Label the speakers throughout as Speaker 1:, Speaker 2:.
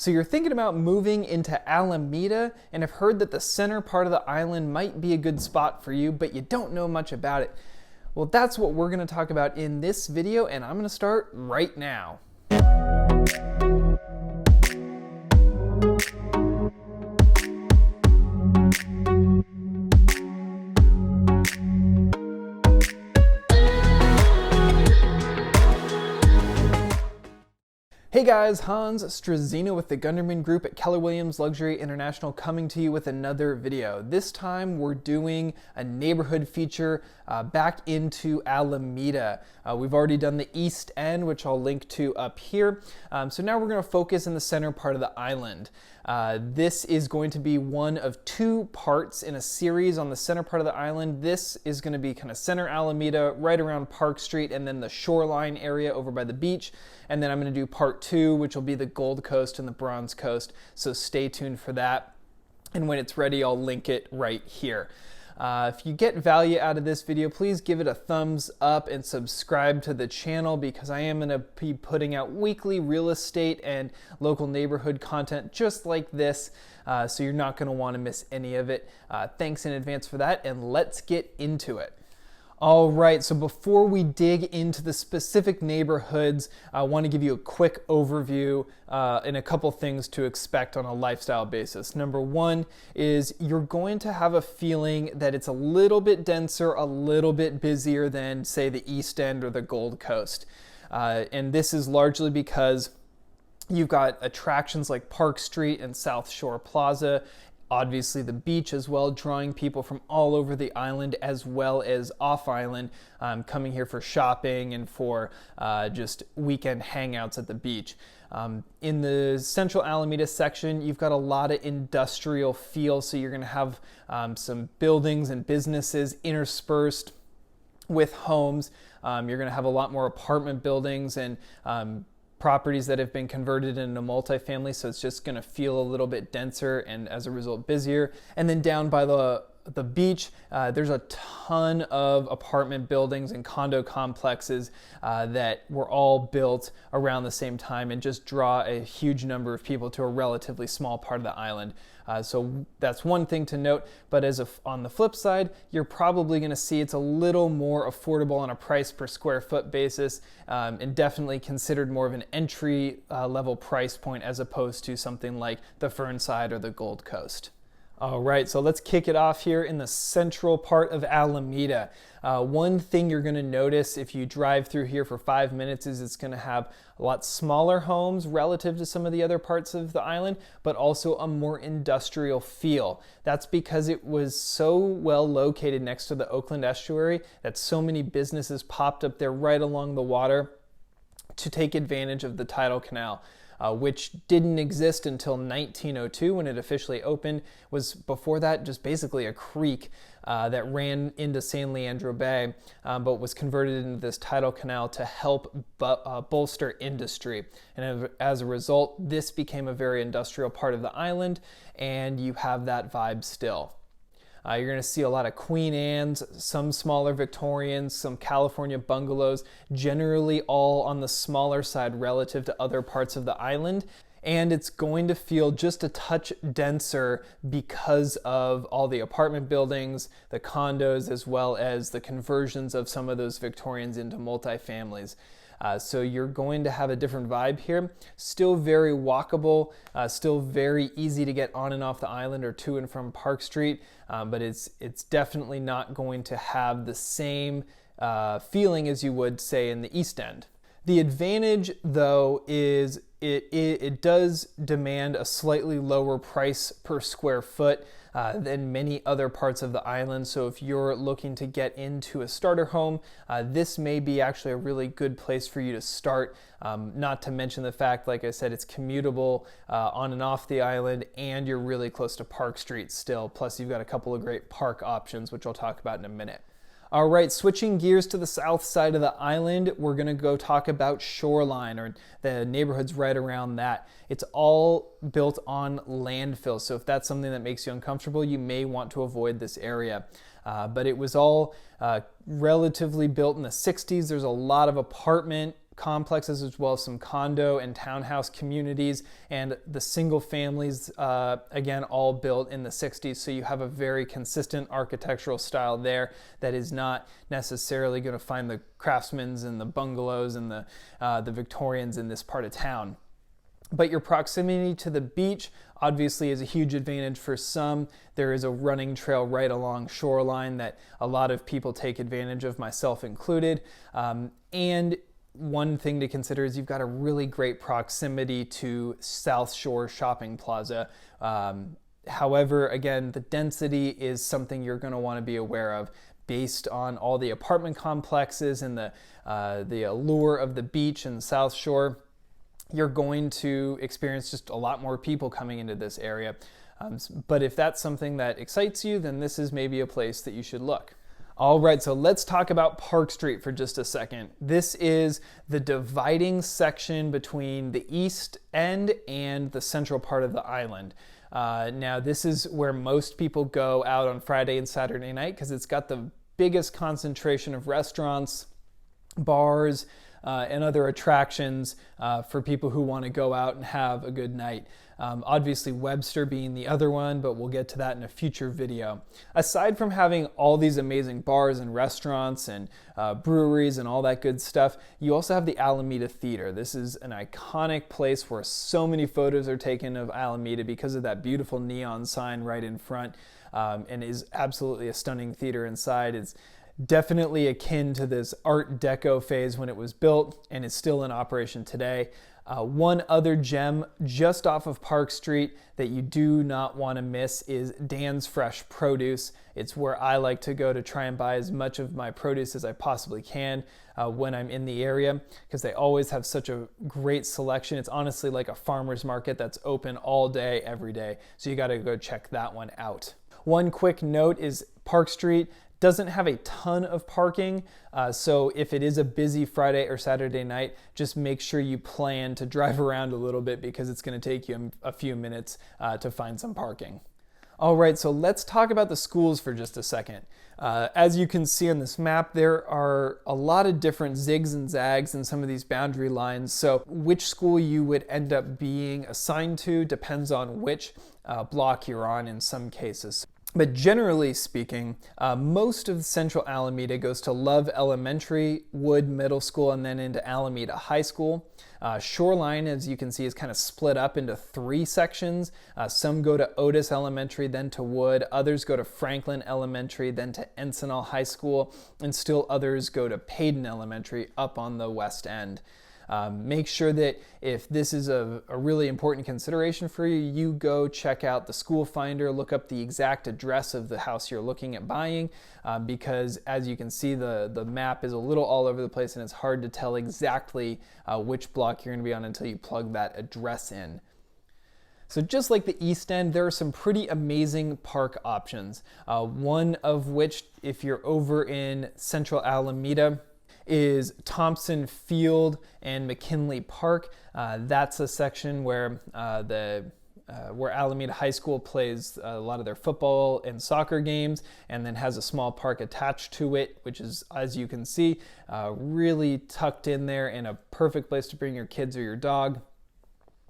Speaker 1: So you're thinking about moving into Alameda and have heard that the center part of the island might be a good spot for you, but you don't know much about it. Well, that's what we're going to talk about in this video, and I'm going to start right now. Hey guys, Hans Strazina with the Gunderman Group at Keller Williams Luxury International coming to you with another video. This time we're doing a neighborhood feature back into Alameda. We've already done the East End, which I'll link to up here. So now we're going to focus in the center part of the island. This is going to be one of two parts in a series on the center part of the island. This is going to be kind of center Alameda, right around Park Street, and then the Shoreline area over by the beach. And then I'm going to do part two, which will be the Gold Coast and the Bronze Coast. So stay tuned for that. And when it's ready, I'll link it right here. If you get value out of this video, please give it a thumbs up and subscribe to the channel, because I am going to be putting out weekly real estate and local neighborhood content just like this. So you're not going to want to miss any of it. Thanks in advance for that, and let's get into it. All right, so before we dig into the specific neighborhoods, I want to give you a quick overview and a couple things to expect on a lifestyle basis. Number one is you're going to have a feeling that it's a little bit denser, a little bit busier than, say, the East End or the Gold Coast. And this is largely because you've got attractions like Park Street and South Shore Plaza, obviously the beach as well, drawing people from all over the island as well as off island, coming here for shopping and for just weekend hangouts at the beach. In the Central Alameda section, you've got a lot of industrial feel, so you're going to have some buildings and businesses interspersed with homes. You're going to have a lot more apartment buildings and properties that have been converted into multifamily, so it's just going to feel a little bit denser and as a result busier. And then down by the beach, there's a ton of apartment buildings and condo complexes that were all built around the same time and just draw a huge number of people to a relatively small part of the island. So that's one thing to note, but on the flip side, you're probably going to see it's a little more affordable on a price per square foot basis, and definitely considered more of an entry level price point as opposed to something like the Fernside or the Gold Coast. All right, so let's kick it off here in the central part of Alameda. One thing you're going to notice if you drive through here for 5 minutes is it's going to have a lot smaller homes relative to some of the other parts of the island, but also a more industrial feel. That's because it was so well located next to the Oakland estuary that so many businesses popped up there right along the water to take advantage of the tidal canal. Which didn't exist until 1902 when it officially opened. Was before that just basically a creek that ran into San Leandro Bay, but was converted into this tidal canal to help bolster industry. And as a result, this became a very industrial part of the island, and you have that vibe still. You're going to see a lot of Queen Anne's, some smaller Victorians, some California bungalows, generally all on the smaller side relative to other parts of the island. And it's going to feel just a touch denser because of all the apartment buildings, the condos, as well as the conversions of some of those Victorians into multifamilies. So you're going to have a different vibe here. Still very walkable, still very easy to get on and off the island or to and from Park Street, but it's definitely not going to have the same feeling as you would, say, in the East End. The advantage, though, is it does demand a slightly lower price per square foot than many other parts of the island. So if you're looking to get into a starter home, this may be actually a really good place for you to start. Not to mention the fact, like I said, it's commutable on and off the island, and you're really close to Park Street still. Plus you've got a couple of great park options, which I'll talk about in a minute. All right, switching gears to the south side of the island, we're gonna go talk about Shoreline, or the neighborhoods right around that. It's all built on landfill, so if that's something that makes you uncomfortable, you may want to avoid this area. But it was all relatively built in the 60s. There's a lot of apartment complexes as well as some condo and townhouse communities, and the single families, again, all built in the 60s. So you have a very consistent architectural style there that is not necessarily going to find the craftsmans and the bungalows and the Victorians in this part of town. But your proximity to the beach obviously is a huge advantage for some. There is a running trail right along Shoreline that a lot of people take advantage of, myself included. And one thing to consider is you've got a really great proximity to South Shore Shopping Plaza. However, again, the density is something you're going to want to be aware of based on all the apartment complexes and the allure of the beach and South Shore. You're going to experience just a lot more people coming into this area. But if that's something that excites you, then this is maybe a place that you should look. All right, so let's talk about Park Street for just a second. This is the dividing section between the east end and the central part of the island. Now, this is where most people go out on Friday and Saturday night because it's got the biggest concentration of restaurants, bars, and other attractions for people who want to go out and have a good night. Obviously Webster being the other one, but we'll get to that in a future video. Aside from having all these amazing bars and restaurants and breweries and all that good stuff, you also have the Alameda Theater. This is an iconic place where so many photos are taken of Alameda because of that beautiful neon sign right in front, and is absolutely a stunning theater inside. It's definitely akin to this Art Deco phase when it was built and is still in operation today. One other gem just off of Park Street that you do not want to miss is Dan's Fresh Produce. It's where I like to go to try and buy as much of my produce as I possibly can when I'm in the area, because they always have such a great selection. It's honestly like a farmer's market that's open all day, every day. So you got to go check that one out. One quick note is Park Street doesn't have a ton of parking, so if it is a busy Friday or Saturday night, just make sure you plan to drive around a little bit because it's going to take you a few minutes to find some parking. All right, so let's talk about the schools for just a second. As you can see on this map, there are a lot of different zigs and zags in some of these boundary lines, so which school you would end up being assigned to depends on which block you're on in some cases. But generally speaking, most of Central Alameda goes to Love Elementary, Wood Middle School, and then into Alameda High School. Shoreline, as you can see, is kind of split up into 3 sections. Some go to Otis Elementary, then to Wood. Others go to Franklin Elementary, then to Encinal High School. And still others go to Payden Elementary up on the west end. Make sure that if this is a really important consideration for you, you go check out the school finder, look up the exact address of the house you're looking at buying, because as you can see, the map is a little all over the place and it's hard to tell exactly which block you're going to be on until you plug that address in. So just like the East End, there are some pretty amazing park options. One of which, if you're over in Central Alameda, is Thompson Field and McKinley Park. That's a section where where Alameda High School plays a lot of their football and soccer games, and then has a small park attached to it, which is, as you can see, really tucked in there and a perfect place to bring your kids or your dog.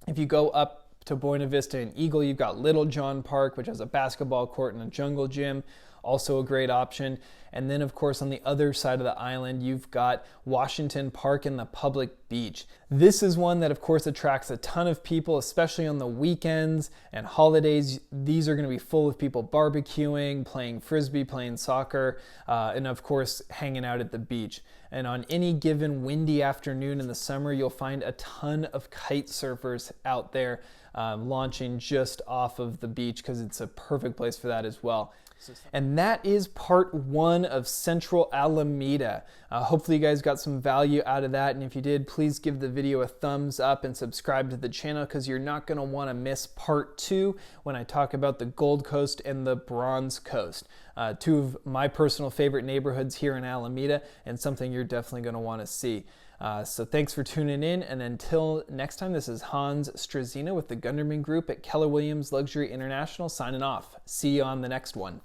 Speaker 1: If you go up to Buena Vista and Eagle, you've got Little John Park, which has a basketball court and a jungle gym. Also a great option. And then of course on the other side of the island, you've got Washington Park and the public beach. This is one that of course attracts a ton of people, especially on the weekends and holidays. These are going to be full of people barbecuing, playing frisbee, playing soccer, and of course hanging out at the beach. And on any given windy afternoon in the summer, you'll find a ton of kite surfers out there launching just off of the beach, because it's a perfect place for that as well. And that is part 1 of Central Alameda. Hopefully you guys got some value out of that, and if you did, please give the video a thumbs up and subscribe to the channel, because you're not going to want to miss part 2 when I talk about the Gold Coast and the Bronze Coast. 2 of my personal favorite neighborhoods here in Alameda, and something you're definitely going to want to see. So thanks for tuning in, and until next time, this is Hans Strazina with the Gunderman Group at Keller Williams Luxury International signing off. See you on the next one.